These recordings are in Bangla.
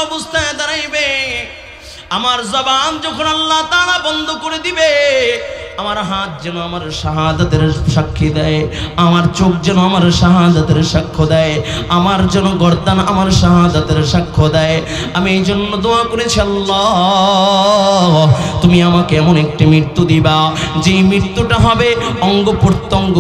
অবস্থায় দাঁড়াইবে, আমার জবান যখন আল্লাহ তাআলা বন্ধ করে দিবে, আমার হাত যেন আমার শাহাদাতের সাক্ষী দেয়, আমার চোখ যেন আমার শাহাদাতের সাক্ষ্য দেয়, আমার যেন গর্দান আমার শাহাদাতের সাক্ষ্য দেয়। আমি এই জন্য দোয়া করেছি, আল্লাহ তুমি আমাকে এমন একটি মৃত্যু দিবা যে মৃত্যুটা হবে অঙ্গ প্রত্যঙ্গ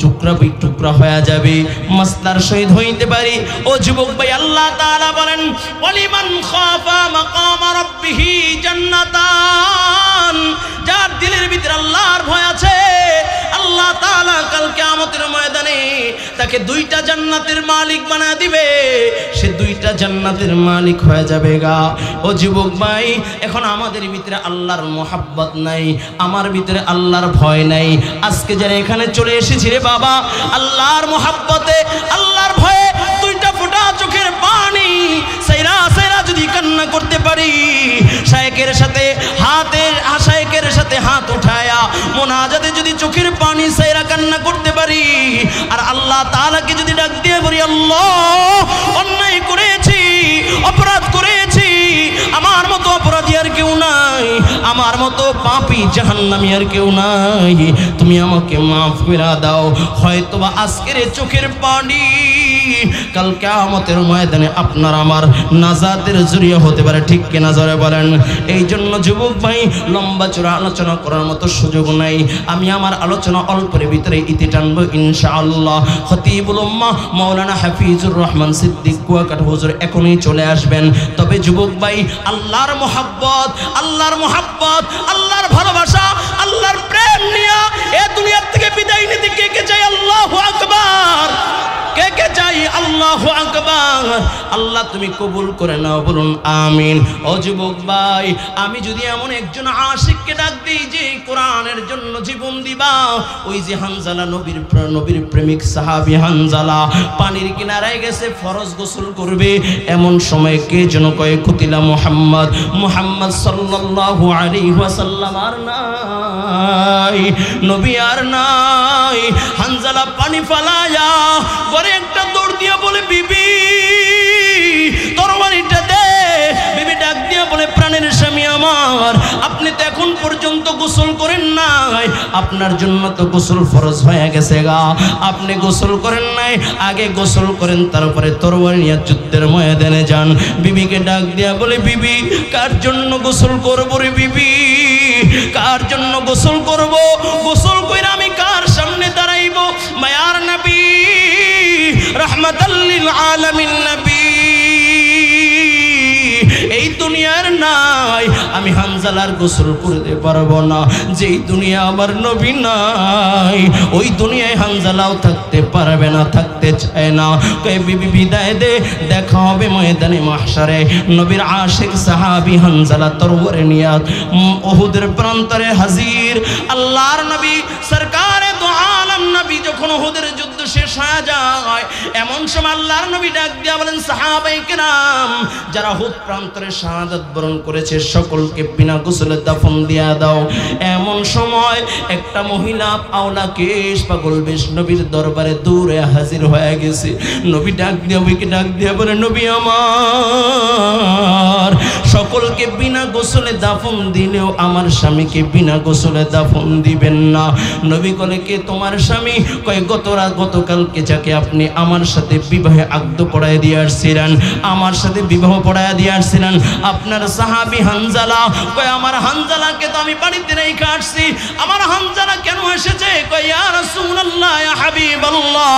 টুকরা টুকরা হয়ে যাবে, মাসলার শহীদ হইতে পারি। ও যুবক ভাই, আল্লাহ তাআলা বলেন ওয়ালিমান খাফা মাকাম রাব্বিহি জান্নাতান, যার দিলের ভিতরে আল্লাহর ভয় আছে, আল্লাহ তাআলা কাল কিয়ামতের ময়দানে তাকে দুইটা জান্নাতের মালিক বানায় দিবে, সে দুইটা জান্নাতের মালিক হয়ে যাবে গা। ও যুবক ভাই, এখন আমাদের ভিতরে আল্লাহর মোহাব্বত নাই, আমার ভিতরে আল্লাহর ভয় নাই। আজকে যারা এখানে চলে এসেছি রে বাবা, আল্লাহর মোহাব্বতে আল্লাহর ভয়ে দুইটা ফোঁটা চোখের পানি সাইরা সাইরা যদি কান্না করতে পারি, শায়েকের সাথে হাত উঠায়া মোনাজাতে যদি চোখের পানি সাইরা কান্না করতে পারি, আর আল্লাহ তাআলাকে যদি ডাক দিয়ে বলি, আল্লাহ অন্যায় করেছি, অপরাধ করেছি, আমার মতো অপরাধী আর কেউ নাই, আমার মতো পাপী জাহান্নামী আর কেউ নাই, তুমি আমাকে মাফ করে দাও, হয়তোবা আজকের চোখের পানি কাল কিয়ামতের ময়দানে আপনার আমার নাজাতের জরিয়া হতে পারে। ঠিক কিনা জোরে বলেন। এই জন্য যুবক ভাই, লম্বা চূড়া আলোচনা করার মতো সুযোগ নাই, আমি আমার আলোচনা অল্পের ভিতরে ইতি টানবো ইনশাআল্লাহ। খতিবুল উম্মাহ মাওলানা হাফিজুর রহমান সিদ্দিক কুয়াকাটা হুজুর এখনই চলে আসবেন। তবে যুবক ভাই, আল্লাহর মোহাব্বত, আল্লাহর মোহাব্বত, আল্লাহর ভালোবাসা, আল্লাহর প্রেম নিয়ে এ দুনিয়ার থেকে বিদায় নিতে কে কে চাই? আল্লাহু আকবার। কে কে চাই? আল্লাহু আকবার। আল্লাহ তুমি কবুল করে নাও, বলুন আমিন। ও যুবক ভাই, আমি যদি এমন একজন আশিককে ডাক দিই যে কোরআনের জন্য জীবন দিবা, ওই যে হানজালা নবীর প্রেমিক সাহাবী হানজালা পানির কিনারায় গেছে ফরজ গোসল করবে, এমন সময় কে যেন কয় কুতিলা মুহাম্মদ সাল্লাল্লাহু আলাইহি ওয়াসাল্লাম আর নাই, নবী আর নাই। হানজালা পানি ফালায়া পরে একটা দৌড় দিয়া বলে, বিবি তরবারিটা দে। বিবি ডাক দিয়া বলে, প্রাণের স্বামী আমার, আপনি তো এখন পর্যন্ত গোসল করেন নাই, আপনার জন্য তো গোসল ফরজ হয়ে গেছে গা, আপনি গোসল করেন নাই, আগে গোসল করেন, তারপরে তরবারি নিয়ে যুদ্ধের ময়দানে যান। বিবিকে ডাক দিয়া বলে, বিবি কার জন্য গোসল করবো রে বিবি, কার জন্য গোসল করব? গোসল কইরা আমি কার সামনে দাঁড়াইব? মায়ার নবী রাহমাতাল লিল আলামিন নবী এই দুনিয়ার নাই, আমি হানজালার গোসল করতে পারবো না। যেই দুনিয়া আমার নবী নাই, ওই দুনিয়ায় হানজালাও থাকতে পারবে না, থাকতে চায় না। কই বিবি বিদায় দে, দেখা হবে ময়দানে মাহশারে। নবীর আশিক সাহাবী হানজালা তরবারি নিয়ে উহুদের প্রান্তরে হাজির। আল্লাহর নবী সরকারে দু আলম নবী যখন উহুদের যুদ্ধ শেষ হয়ে যায়, এমন সময় আল্লাহর নবী ডাক দিয়া বলেন, সাহাবায়ে কেরাম যারা উহুদ প্রান্তরে শাহাদাত বরণ করেছে সকলকে বিনা গোসলে দাফন দিয়া দাও। এমন সময় একটা মহিলা আওলা কেশ পাগল বেশ নবীর দরবারে দূরে হাজির হয়ে গেছে। নবী ডাক দিয়া বলে, নবী আমার, সকলকে বিনা গোসলে দাফন দিলেও আমার স্বামীকে বিনা গোসলে দাফন দিবেন না। নবী বলে, কে তোমার স্বামী? কয় গতকালকে যাকে আপনি আমার সাথে বিবাহে আগদ পড়ায় দিয়ে আসছিলেন, আমার সাথে বিবাহ পড়ায় দিয়ে আসছিলেন, আপনার সাহাবী হানজালা। কয় আমার হানজালাকে তো আমি বাড়িতে রেখে আসছি, আমার হানজালা কেন এসেছে? কয় ইয়া রাসূলুল্লাহ, ইয়া হাবিবাল্লাহ,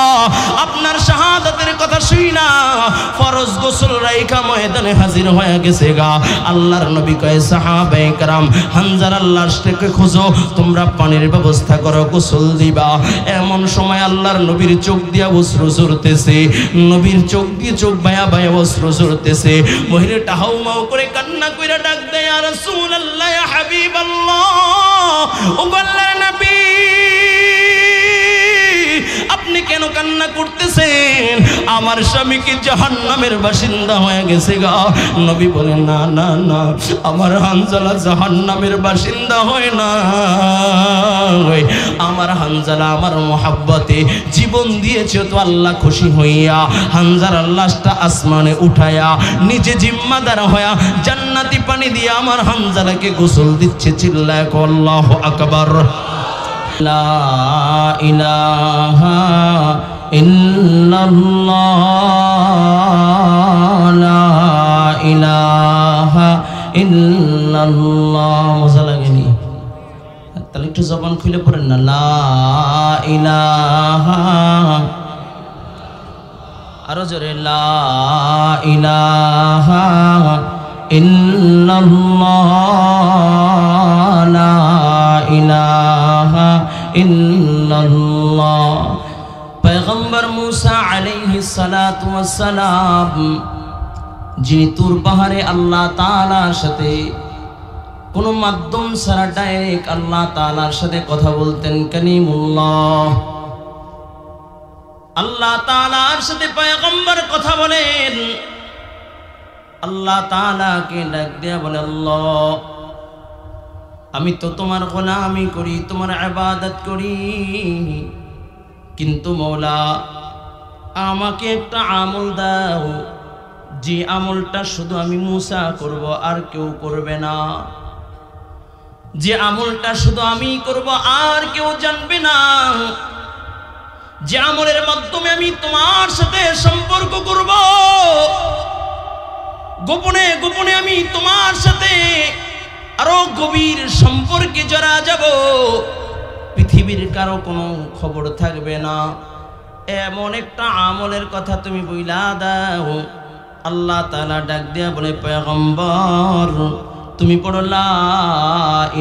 আপনার শাহাদাতের কথা শুই না ফরজ গোসল রাইখা ময়দানে হাজির হয়ে গেছে গা। আল্লাহর নবী কয়, সাহাবায়ে কেরাম হানজালার লাশটাকে খোঁজো, তোমরা পানির ব্যবস্থা করো, গোসল দিবা। এমন সময় আল্লাহর নবীর চোখ দিয়া অশ্রু ঝরতেছে, নবীর চোখ দিয়ে চোখ বায়া বায়া অশ্রু ঝরতেছে। মহিলাটা হাউমাউ করে কান্না কইরা ডাক দেয়, ইয়া রাসূলুল্লাহ, ইয়া হাবিবাল্লাহ, ও আল্লাহর নবী আপনি কেন কান্না করতেছেন? আমার স্বামী কি জাহান্নামের বাসিন্দা হয়ে গেছে গা? নবী বলেন না না না, আমার হানজালা জাহান্নামের বাসিন্দা হয় না। আমার হানজালা আমার মোহাব্বতে জীবন দিয়েছে, তো আল্লাহ খুশি হইয়া হানজালার লাশটা আসমানে উঠায়া নিজে জিম্মাদার হইয়া জান্নাতি পানি দিয়ে আমার হানজালাকে গোসল দিচ্ছে। চিল্লায় কও আল্লাহু আকবার। লা ইলাহা ইল্লাল্লাহ, লা ইলাহা ইল্লাল্লাহ। মজা লাগেনি? তাহলে একটু জবান খুলে পড়েন না, লা ইলাহা, আরো জোরে, লা ইলাহা ইল্লাল্লাহ, লা ইলাহা ইল্লাল্লাহ। পয়গম্বর মুসা আলাইহিস সালাতু ওয়াস সালাম, যিনি তুর পাহাড়ে আল্লাহ তাআলার সাথে কোনো মাধ্যম ছাড়া ডাইরেক্ট আল্লাহ তাআলার সাথে কথা বলতেন, কালিমুল্লাহ। আল্লাহ তাআলার সাথে পয়গম্বর কথা বলেন, আল্লাহ তাআলাকে ডাক দিয়া বলে, আল্লাহ আমি তো তোমার গোলামি করি, তোমার ইবাদত করি, কিন্তু মওলা আমাকে একটা আমল দাও, যে আমলটা শুধু আমি মুসা করব, আর কেউ করবে না, যে আমলটা শুধু আমি করব, আর কেউ জানবে না, যে আমলের মাধ্যমে আমি তোমার সাথে সম্পর্ক করব, গোপনে গোপনে আমি তোমার সাথে আরো গভীর সম্পর্কে জড়া যাব, পৃথিবীর কারো কোনো খবর থাকবে না, এমন একটা আমলের কথা তুমি বইলা দাও। আল্লাহ তাআলা ডাক দিয়া বলে, পয়গম্বর তুমি পড়ো, লা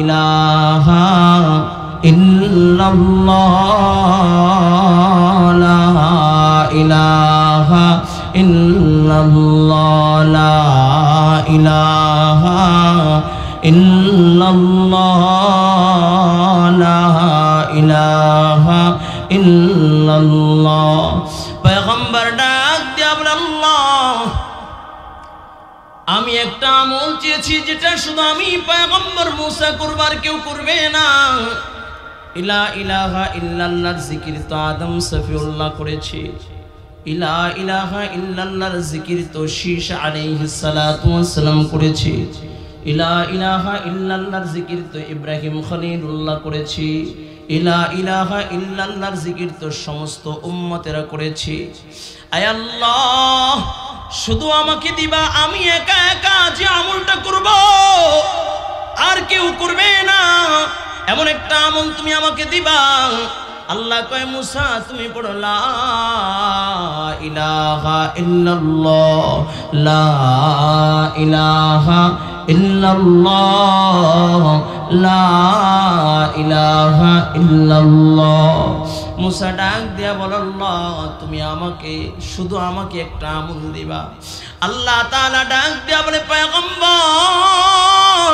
ইলাহা ইল্লাল্লাহ, লা ইলাহা ইল্লাল্লাহ, লা ইলাহা ইল্লাল্লাহ, লা ইলাহা ইল্লাল্লাহ। পয়গম্বর ডাক দিয়া বলে, আল্লাহ আমি একটা আমল চেয়েছি, যেটা শুধু আমি পয়গম্বর মুসা করবার কেউ করবে না। ইলা ইলাহা ইল্লাল্লাহর জিকির তো আদম সফিউল্লাহ করেছে, ইলা ইলাহা ইল্লাল্লাহর জিকির তো শীশ আলাইহিস সালাতু ওয়াস সালাম করেছে, ইলা ইলাহা ইল্লাল্লাহর জিকির তো ইব্রাহিম খলিলুল্লাহ করেছে, ইলা ইলাহা ইল্লাল্লাহর জিকির তো সমস্ত উম্মতেরা করেছে। আয় আল্লাহ শুধু আমাকে দিবা, আমি একা একা যে আমলটা করব আর কেউ করবে না, এমন একটা আমল তুমি আমাকে দিবা। আল্লাহ কয়, মুসা তুমি পড়ো, লা ইলাহা ইল্লাল্লাহ, লা ইলাহা ইল্লাল্লাহ, লা ইলাহা ইল্লাল্লাহ। মুসা ডাক দিয়া বলো, আল্লাহ তুমি আমাকে শুধু আমাকে একটা আমল দিবা। আল্লাহ তাআলা ডাক দিয়া বলে, পয়গম্বর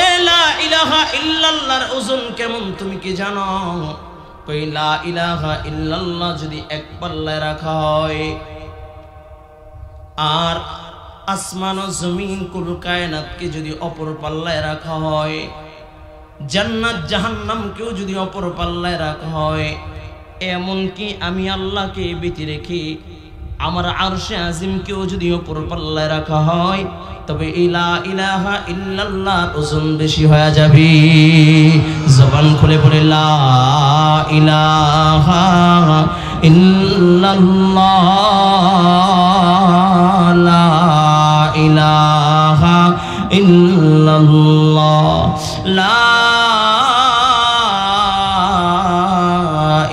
এ লা ইলাহা ইল্লাল্লাহর ওজন কেমন তুমি কি জানো? কই লা ইলাহা ইল্লাল্লাহ যদি এক পাল্লায় রাখা হয়, আর আসমান ও জমিন কুল কায়নাতকে যদি অপর পাল্লায় রাখা হয়, জান্নাত জাহান্নামকেও যদি অপর পাল্লায় রাখা হয়, এমন কি আমি আল্লাহকে বেঁচে রেখে আমার আরশে আজিমকেও যদি অপর পাল্লায় রাখা হয়, তবে লা ইলাহা ইল্লাল্লাহর ওজন বেশি হয়ে যাবে। জবান খুলে বলে, লা ইলাহা ইল্লাল্লাহ, লা ইলাহা ইল্লাল্লাহ, লা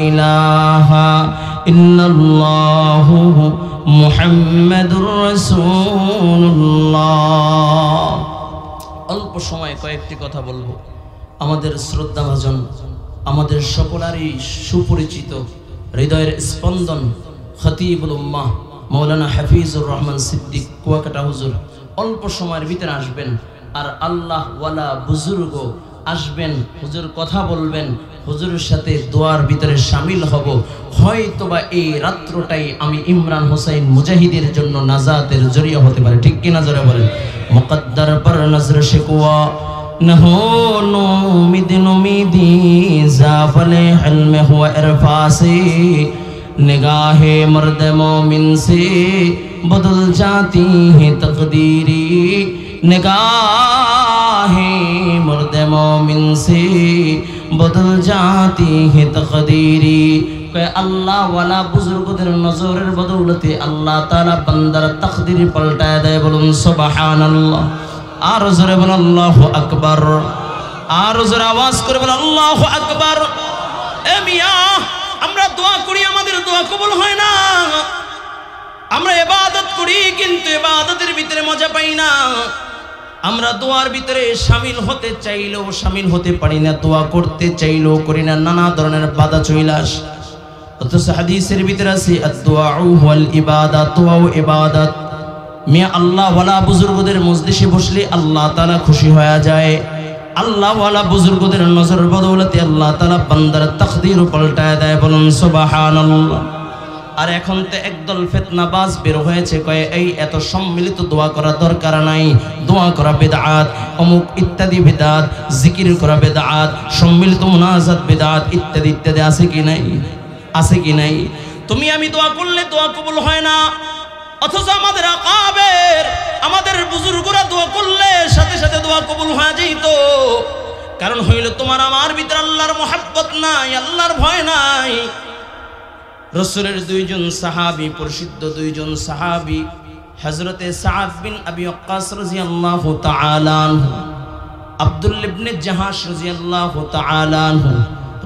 ইলাহা ইল্লাল্লাহ মুহাম্মাদুর রাসূলুল্লাহ। অল্প সময় কয়েকটি কথা বলবো। আমাদের শ্রদ্ধাভাজন, আমাদের সকলেরই সুপরিচিত হৃদয়ের স্পন্দন খতিবুল উম্মাহ মাওলানা হাফিজুর রহমান সিদ্দিক কুয়াকাটা হুজুর অল্প সময়ের ভিতরে আসবেন, আর আল্লাহ ওয়ালা বুজুর্গ আসবেন, হুজুর কথা বলবেন, হুজুরের সাথে দোয়ার ভিতরে শামিল হব, হয়তোবা এই রাত্রটাই আমি ইমরান হোসেন মুজাহিদের জন্য নাজাতের জরিয়া হতে পারে। ঠিক কিনা জোরে বলেন। মুকদ্দর পর নজর শিকওয়া নহো নুমিদি জাফলে হলমে হুয়া ইরফাসে निगाहे मर्द मोमिन से बदल जाती है तकदीरी, निगाहे मर्द मोमिन से बदल जाती है तकदीरी। अल्लाह वाला बुजुर्गদের নজরের বদৌলতে আল্লাহ তাআলা বান্দার তাকদীর পাল্টায় দেয়। বলুন সুবহানাল্লাহ। আর জোরে বলুন আল্লাহু আকবার। আর জোরে আওয়াজ করে বলুন আল্লাহু আকবার। এ মিয়া, আমরা দোয়া করি, আমাদের দোয়া কবুল হয় না। আমরা ইবাদত করি, কিন্তু ইবাদতের ভিতরে মজা পাই না। আমরা দোয়ার ভিতরে শামিল হতে চাইলেও শামিল হতে পারি না, দোয়া করতে চাইলেও করি না, নানা ধরনের বাধা চলে আসে। অথচ হাদিসের ভিতরে আছে আদ-দুআউ ওয়াল ইবাদাত, দোয়া ও ইবাদত। মিয়া আল্লাহ ওয়ালা বুজুর্গদের মজলিসে বসলে আল্লাহ তাআলা খুশি হয়ে যায়। আল্লাহ ওয়ালা বুজুর্গদের নজরের বদৌলতে আল্লাহ তাআলা বান্দার তাকদীর পাল্টায় দেয়। বলুন সুবহানাল্লাহ। আর এখন তো একদল ফিতনাবাজ বের হয়েছে, কয় এই এত সম্মিলিত দোয়া করা দরকার নাই, দোয়া করা বিদআত, অমুক ইত্যাদি বিদআত, জিকির করা বিদআত, সম্মিলিত মুনাজাত বিদআত ইত্যাদি ইত্যাদি। আছে কি নাই? আছে কি নাই? তুমি আমি দোয়া করলে দোয়া কবুল হয় না, অথচ আমাদের আকাবের, আমাদের বুজুর্গরা দোয়া করলে সাথে সাথে দোয়া কবুল হয়ে যেত। কারণ হইল তোমার আমার ভিতরে আল্লাহর মহব্বত নাই, আল্লাহর ভয় নাই। রাসূলের দুইজন সাহাবী, প্রসিদ্ধ দুইজন সাহাবী, হযরতে সাদ বিন আবি ওয়াক্কাস রাদিয়াল্লাহু তাআলা আনহু, আব্দুল্লাহ ইবনে জাহাশ রাদিয়াল্লাহু তাআলা আনহু,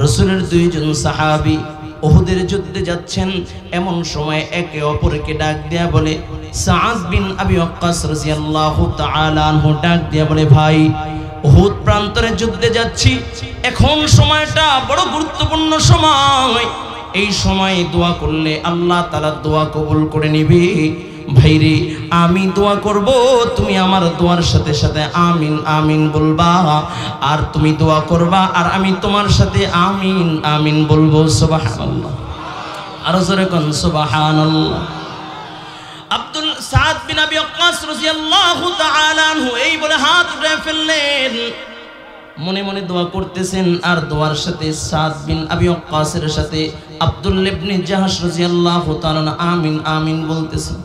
রাসূলের দুইজন সাহাবী উহুদের যুদ্ধে যাচ্ছেন। এমন সময় একে অপরকে ডাক দেয়া বলে, সাদ বিন আবি ওয়াক্কাস রাদিয়াল্লাহু তাআলা আনহু ডাক দেয়া বলে, ভাই উহুদ প্রান্তরে যুদ্ধে যাচ্ছি, এখন সময়টা বড় গুরুত্বপূর্ণ সময়, এই সময় দোয়া করলে আল্লাহ তাআলা দোয়া কবুল করে নিবে। ভাইরে, আমি দোয়া করব, তুমি আমার দোয়ার সাথে সাথে আমিন আমিন বলবা, আর তুমি দোয়া করবা আর আমি তোমার সাথে আমিন আমিন বলবো। সুবহানাল্লাহ। আর জোরে কোন সুবহানাল্লাহ। আব্দুল সাদ বিন আবি ওয়াক্কাস রাদিয়াল্লাহু তাআলা আনহু এই বলে হাত উঠে ফেললেন, মনে মনে দোয়া করতেছেন। আর দোয়ার সাথে সাদ বিন আবি ওয়াক্কাসের সাথে আব্দুল্লাহ ইবনে জাহাশ রাদিয়াল্লাহু তাআলা আমিন আমিন বলতেছেন।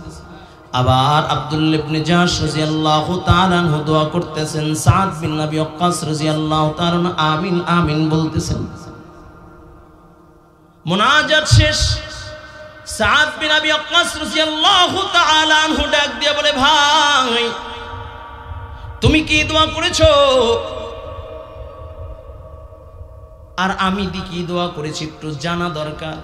আবার আব্দুল্লাহ ইবনে জাহাশ রাদিয়াল্লাহু তাআলা আনহু দোয়া করতেছেন, সাদ বিন আবি ওয়াক্কাস রাদিয়াল্লাহু তাআলা আমিন আমিন বলতেছেন। মুনাজাত শেষ। সাদ বিন আবি ওয়াক্কাস রাদিয়াল্লাহু তাআলা আনহু ডাক দিয়ে বলে, ভাই তুমি কি দোয়া করেছো? আর আমি কি দোয়া করেছি একটু জানা দরকার।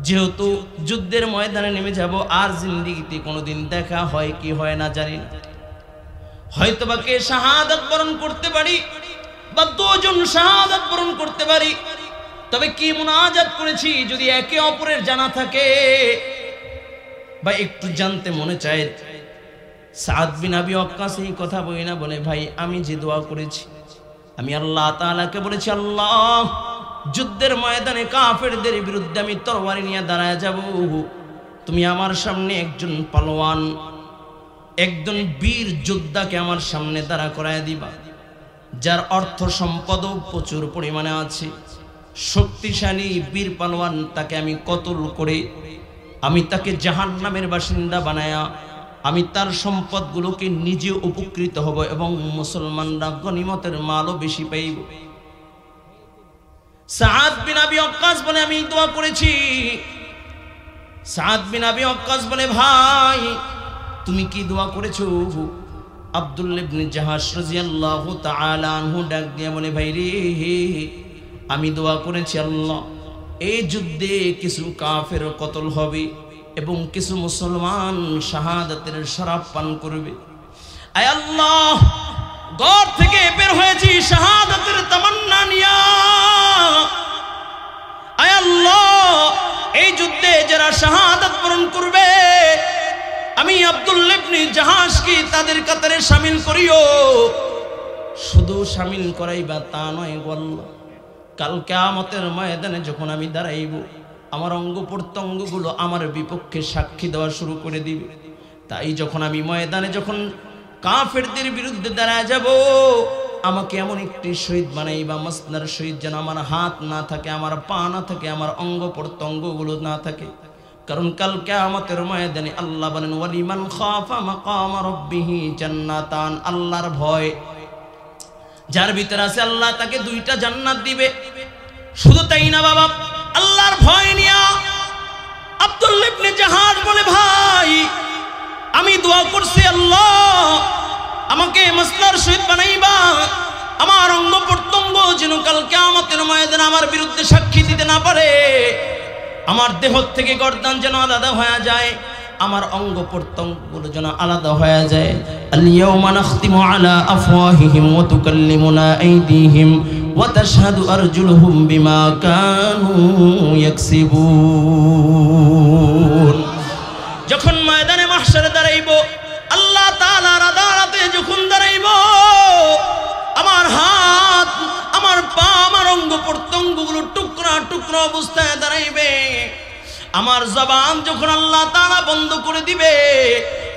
যেহেতু যুদ্ধের ময়দানে নেমে যাব, আর জিন্দেগিতে কোনোদিন দেখা হয় কি হয় না জানি না, হয়তোবা কে শাহাদাত বরণ করতে পারি বা দুজন শাহাদাত বরণ করতে পারি। তবে কি মুনাজাত করেছি যদি একে অপরের জানা থাকে বা একটু জানতে মনে চায়, সাদ বিন আবি ওয়াক্কাস এই কথা বলি না, বলে ভাই আমি যে দোয়া করেছি, আমি আল্লাহ তাআলাকে বলেছি, আল্লাহ যুদ্ধের ময়দানে কাফেরদের বিরুদ্ধে আমি তরবারি নিয়ে দাঁড়ায় যাব, তুমি আমার সামনে একজন পালোয়ান, একজন বীর যোদ্ধাকে আমার সামনে দাঁড়া করায় দিবা, যার অর্থ সম্পদও প্রচুর পরিমাণে আছে, শক্তিশালী বীর পালোয়ান, তাকে আমি কতল করে আমি তাকে জাহান্নামের বাসিন্দা বানায়া আমি তার সম্পদগুলোকে নিজে উপকৃত হব এবং মুসলমানরা গনিমতের মালও বেশি পাইব। সাদ বিন আবি ওয়াক্কাস বলে, আমি দোয়া করেছি। সাদ বিন আবি ওয়াক্কাস বলে, ভাই তুমি কি দোয়া করেছো? আব্দুল্লাহ ইবনে জাহাশ রাদিয়াল্লাহু তাআলা আনহু ডাক দিয়ে বলে, ভাই রে, আমি দোয়া করেছি আল্লাহ এই যুদ্ধে কিছু কাফের কতল হবে এবং কিছু মুসলমান শাহাদাতের শরাব পান করবে। আয় আল্লাহ, ঘর থেকে বের হয়েছি শাহাদাতের তামান্না নিয়া। আয় আল্লাহ, এই যুদ্ধে যারা শাহাদাত বরণ করবে আমি আব্দুল্লাহ ইবনে জাহাশকে তাদের কাতারে শামিল করিও। শুধু শামিল করাইবা তা নয় গো আল্লাহ, কাল কিয়ামতের ময়দানে যখন আমি দাঁড়াইব, আমার অঙ্গ প্রত্যঙ্গগুলো আমার বিপক্ষে সাক্ষী দেওয়া শুরু করে দিবে। তাই যখন আমি ময়দানে যখন কাফেরদের বিরুদ্ধে দাঁড়ায় যাব, আমাকে এমন একটি শহীদ বানাইবা, মাসনার শহীদ, যেন আমার হাত না থাকে, আমার পা না থাকে, আমার অঙ্গ প্রত্যঙ্গগুলো না থাকে। কারণ কাল কিয়ামতের ময়দানে আল্লাহ বলেন, ওয়ালিমান খাফা মাকাম রাব্বিহি জান্নাতান, আল্লাহর ভয় যার ভিতরে আছে আল্লাহ তাকে 2টা জান্নাত দিবে। শুধু তাই না বাবা, আল্লাহর ভয় নিয়া আব্দুল্লাহ ইবনে জাহাজ বলে, ভাই আমি দোয়া করছি, আল্লাহ আমাকে মাসনার শহীদ বানাইবা, আমার অঙ্গ প্রত্যঙ্গ যেন কাল কিয়ামতের ময়দানে আমার বিরুদ্ধে সাক্ষী দিতে না পারে, আমার দেহ থেকে গর্দান যেন আলাদা হয়ে যায়, আমার অঙ্গ প্রত্যঙ্গগুলো যেন আলাদা হয়ে যায়। আল ইয়াউমা নাখতিমু আলা আফওয়াহিহিম ওয়া তুকাল্লিমুনা আইদিহিম ওয়া তাশহাদু আরজুলুহুম বিমা কানু ইয়াকসিবুন। যখন ময়দানে মাহশারে দাঁড়াইব, আল্লাহ তাআলার আদালতে যখন দাঁড়াইব, আমার হাত, আমার পা, আমার অঙ্গ প্রত্যঙ্গগুলো টুকরা টুকরা অবস্থায় দাঁড়াইবে। আমার জবান যখন আল্লাহ তাআলা বন্ধ করে দিবে,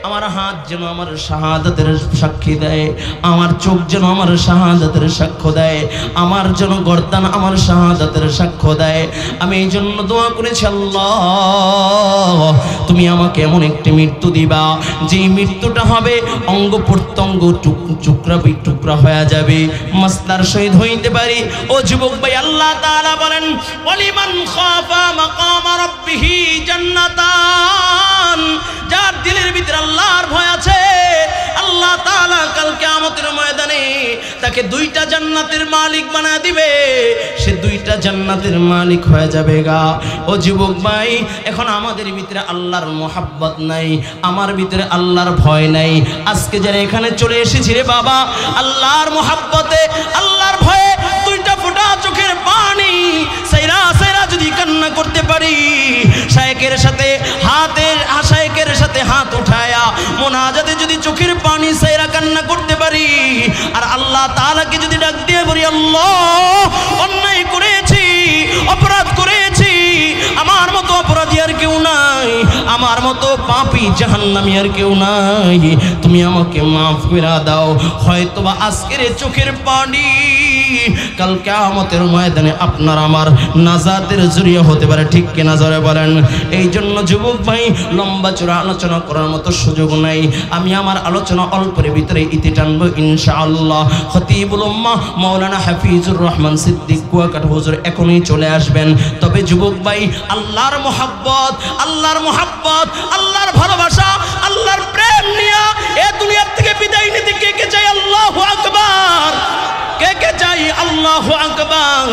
আমার হাত যেন আমার শাহাদাতের সাক্ষী দেয়, আমার চোখ যেন আমার শাহাদাতের সাক্ষ্য দেয়, আমার যেন গর্দান আমার শাহাদাতের সাক্ষ্য দেয়। আমি এই জন্য দোয়া করেছি, আল্লাহ তুমি আমাকে এমন একটি মৃত্যু দিবা, যে মৃত্যুটা হবে অঙ্গ প্রত্যঙ্গ টুকরা টুকরা হয়ে যাবে, মাসনার শহীদ হইতে পারি। ও যুবক ভাই, আল্লাহ তাআলা বলেন, ওয়ালিমান খাফা মাকাম রাব্বিহি জান্নাতান, যার দিলের ভিতরে আল্লাহর ভয় আছে, আল্লাহ তাআলা কাল কিয়ামতের ময়দানে তাকে 2টা জান্নাতের মালিক বানায় দিবে, সে 2টা জান্নাতের মালিক হয়ে যাবে গা। ও যুবক ভাই, এখন আমাদের ভিতরে আল্লাহর মোহাব্বত নাই, আমার ভিতরে আল্লাহর ভয় নাই। আজকে যারা এখানে চলে এসেছি রে বাবা, আল্লাহর মোহাব্বতে, আল্লাহর ভয়ে 2টা ফোঁটা চোখের পানি সাইরা সাইরা যদি কান্না করতে পারি, শায়েকের সাথে হাত উঠায়া মোনাজাতে যদি চোখের পানি সাইরা কান্না করতে পারি, আর আল্লাহ তাআলাকে যদি ডাক দিয়ে বলি, আল্লাহ অন্যায় করেছি, অপরাধ করেছি, আমার মতো অপরাধী আর কেউ নাই, আমার মতো পাপী জাহান্নামী আর কেউ নাই, তুমি আমাকে মাফ করে দাও, হয়তোবা আজকের চোখের পানি কাল কিয়ামতের ময়দানে আপনার আমার নাজাতের জরিয়া হতে পারে। ঠিক কিনা জোরে বলেন। এই জন্য যুবক ভাই, লম্বা চূড়া আলোচনা করার মতো সুযোগ নাই, আমি আমার আলোচনা অল্পের ভিতরে ইতি টানবো ইনশাআল্লাহ। খতিবুল উম্মাহ মাওলানা হাফিজুর রহমান সিদ্দিক কুয়াকাটা হুজুর এখনই চলে আসবেন। তবে যুবক ভাই, আল্লাহর মোহাব্বত, আল্লাহর মোহাব্বত, আল্লাহর ভালোবাসা, আল্লাহর প্রেম নিয়ে এ দুনিয়ার থেকে বিদায় নিতে কে কে চাই? আল্লাহু আকবার। কে কে চাই? আল্লাহু আকবার।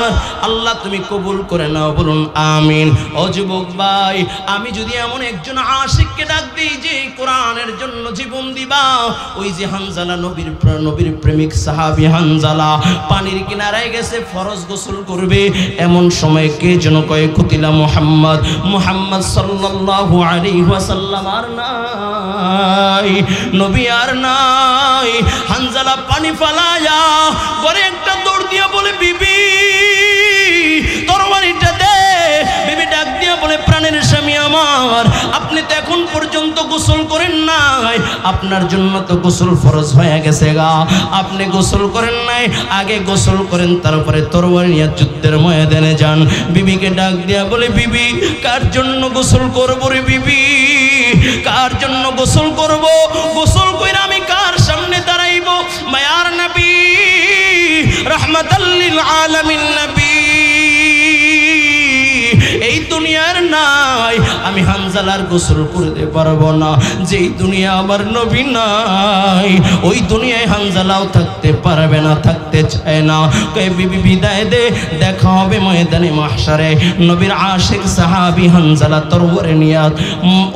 আল্লাহ তুমি কবুল করে নাও, বলুন আমিন। ও যুবক ভাই, আমি যদি এমন একজন আশিককে ডাক দিই যে কোরআনের জন্য জীবন দিবা, ওই যে হানজালা, নবীর প্রেমিক সাহাবী হানজালা পানির কিনারায় গেছে ফরজ গোসল করবে, এমন সময় কে যেন কয়, কুতিলা মুহাম্মদ সাল্লাল্লাহু আলাইহি ওয়াসাল্লাম আর নাই, নবী আর নাই। হানজালা পানি ফালায়া ঘরে একটা দৌড় দিয়া বলে, বিবি তরবারিটা দে। বিবি ডাক দিয়া বলে, প্রাণের স্বামী আমার, আপনি তো এখন পর্যন্ত গোসল করেন নাই, আপনার জন্য তো গোসল ফরজ হয়ে গেছে গা, আপনি গোসল করেন নাই, আগে গোসল করেন, তারপরে তরবারি নিয়ে যুদ্ধের ময়দানে যান। বিবিকে ডাক দিয়া বলে, বিবি কার জন্য গোসল করবো রে বিবি, কার জন্য গোসল করব? গোসল কইরা আমি কার সামনে দাঁড়াইব? মায়ার নবী, রাহমাতাল লিল আলামিন নবী এই দুনিয়ার নাই, আমি হানজালার গোসল করতে পারবো না। যেই দুনিয়া আমার নবী নাই, ওই দুনিয়ায় হানজালাও থাকতে পারবে না, থাকতে চায় না। কই বিবি বিদায় দে, দেখা হবে ময়দানে মাহশারে। নবীর আশিক সাহাবী হানজালা তরবারি নিয়ে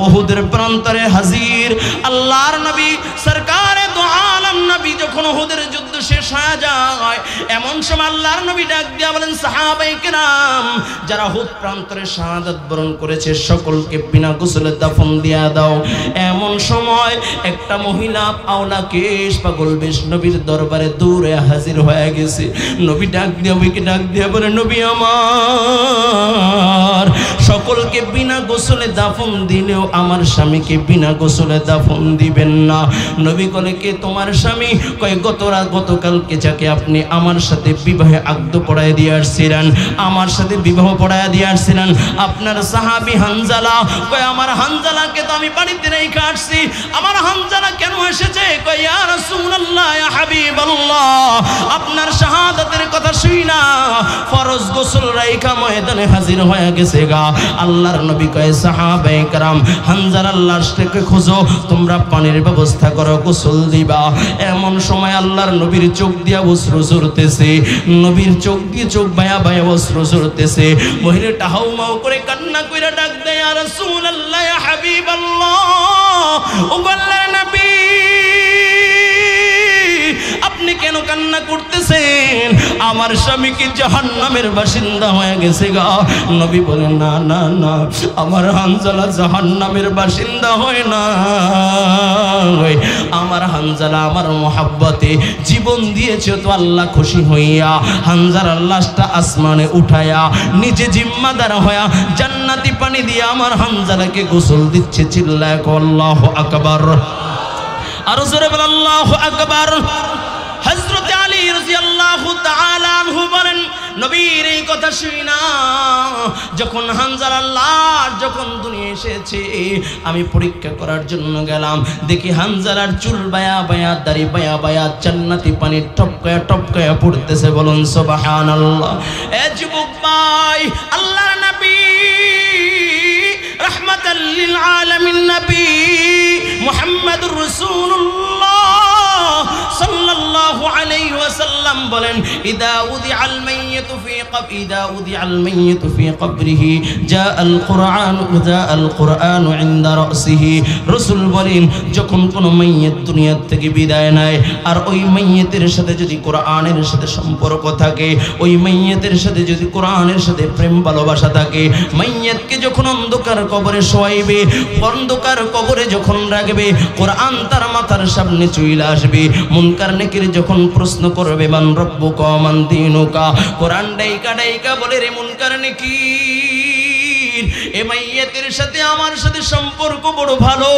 উহুদের প্রান্তরে হাজির। আল্লাহর নবী সরকারে দু আলম নবী নবী যখন উহুদের যুদ্ধ শেষ হয়ে যায়, এমন সময় আল্লাহর নবী ডাক দিয়া বলেন, সাহাবায়ে কেরাম যারা উহুদ প্রান্তরে শাহাদাত বরণ করেছে সকলকে বিনা গোসলে দাফন দিয়া দাও। এমন সময় একটা মহিলা আওলা কেশ পাগল বেশ নবীর দরবারে দূরে হাজির হয়ে গেছে। নবী ডাক দিয়া বলে, নবী আমার সকলকে বিনা গোসলে দাফন দিলেও আমার স্বামীকে বিনা গোসলে দাফন দিবেন না। নবী বলে, কে তোমার স্বামী? কয় গতকালকে যাকে আপনি আমার সাথে বিবাহে আগদ পড়ায় দিয়ে আসছিলেন, আমার সাথে বিবাহ পড়ায় দিয়ে আসছিলেন, আপনার সাহাবী হানজালা। কয় আমার হানজালাকে তো আমি বাড়িতে রেখে আসছি। আমার হানজালা কেন এসেছে? কয় ইয়া রাসূলুল্লাহ, ইয়া হাবিবাল্লাহ, আপনার শাহাদাতের কথা শুই না ফরজ গোসল রাইখা ময়দানে হাজির হয়ে গেছে গা। আল্লাহর নবী কয়, সাহাবায়ে কেরাম হানজালার লাশটাকে খোঁজো, তোমরা পানির ব্যবস্থা করো, গোসল দিবা। এমন সময় আল্লাহর নবীর চোখ দিয়া অশ্রু ঝরতেছে, নবীর চোখ দিয়ে চোখ বায়া বায়া অশ্রু ঝরতেছে। মহিলাটা হাউমাউ করে কান্না কইরা ডাক দেয়, ইয়া রাসূলুল্লাহ, ইয়া হাবিবাল্লাহ, ও আল্লাহর নবী আপনি কেন কান্না করতেছেন? আমার স্বামী কি জাহান্নামের বাসিন্দা হয়ে গেছে গা? নবী বলেন, না না না, আমার হানজালা জাহান্নামের বাসিন্দা হয় না। আমার হানজালা আমার মোহাব্বতে জীবন দিয়েছে, তো আল্লাহ খুশি হইয়া হানজালার লাশটা আসমানে উঠায়া নিজে জিম্মাদার হইয়া জান্নাতি পানি দিয়ে আমার হানজালাকে গোসল দিচ্ছে। চিল্লায় আল্লাহু আকবার, আর জোরে বল আল্লাহু আকবার। হযরত আলী রাদিয়াল্লাহু তাআলা আনহু বলেন, নবীর এই কথা শুনি না যখন হানজালার লাশ যখন দুনিয়া এসেছে, আমি পরীক্ষা করার জন্য গেলাম, দেখি হানজালার চুল বায়া বায়া, দাড়ি বায়া বায়া, জান্নাতি পানি টপকায়া টপকায়া পড়তেছে। বলুন সুবহানাল্লাহ। এ যুবক ভাই, আল্লাহর নবী রাহমাতাল লিল আলামিন নবী মুহাম্মদুর রাসূলুল্লাহ সাল্লাল্লাহু আলাইহি ওয়াসাল্লাম বলেন, ইদা উদিআল মাইয়িতু ফি কবরিহি জাআল কুরআনু ইনদা রাসিহি। রাসূল বলেন, যখন কোনো মাইয়িত দুনিয়া থেকে বিদায় নেয় আর ওই মাইয়িতের সাথে যদি কোরআনের সাথে সম্পর্ক থাকে, ওই মাইয়িতের সাথে যদি কোরআনের সাথে প্রেম ভালোবাসা থাকে, মাইয়িতকে যখন অন্ধকার কবরে শোয়াইবে, অন্ধকার কবরে যখন রাখবে, কোরআন তার মাথার সামনে চলে আসবে। মুনকার নেকির যখন প্রশ্ন করবে, মান রব্বুকা মান দীনুকা, কোরআন ডাইকা ডাইকা বলে, রে মুনকার নেকির, এ মাইয়িতের সাথে আমার সাথে সম্পর্ক বড় ভালো,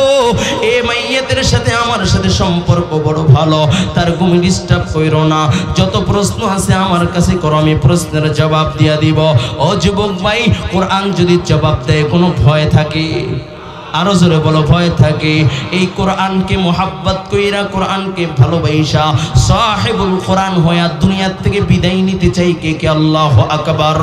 এ মাইয়িতের সাথে আমার সাথে সম্পর্ক বড় ভালো, তার তুমি ডিস্টার্ব কইরো না, যত প্রশ্ন আছে আমার কাছে করো, আমি প্রশ্নের জবাব দিয়া দিব। ও যুবক ভাই, কোরআন যদি জবাব দেয় কোনো ভয় থাকে? আরো জোরে বলো, ভয় থাকে? এই কোরআনকে মোহাব্বত কইরা, কোরআনকে ভালোবাসা সাহিবুল কোরআন হইয়া দুনিয়া থেকে বিদায় নিতে চাই কে কে? আল্লাহু আকবার।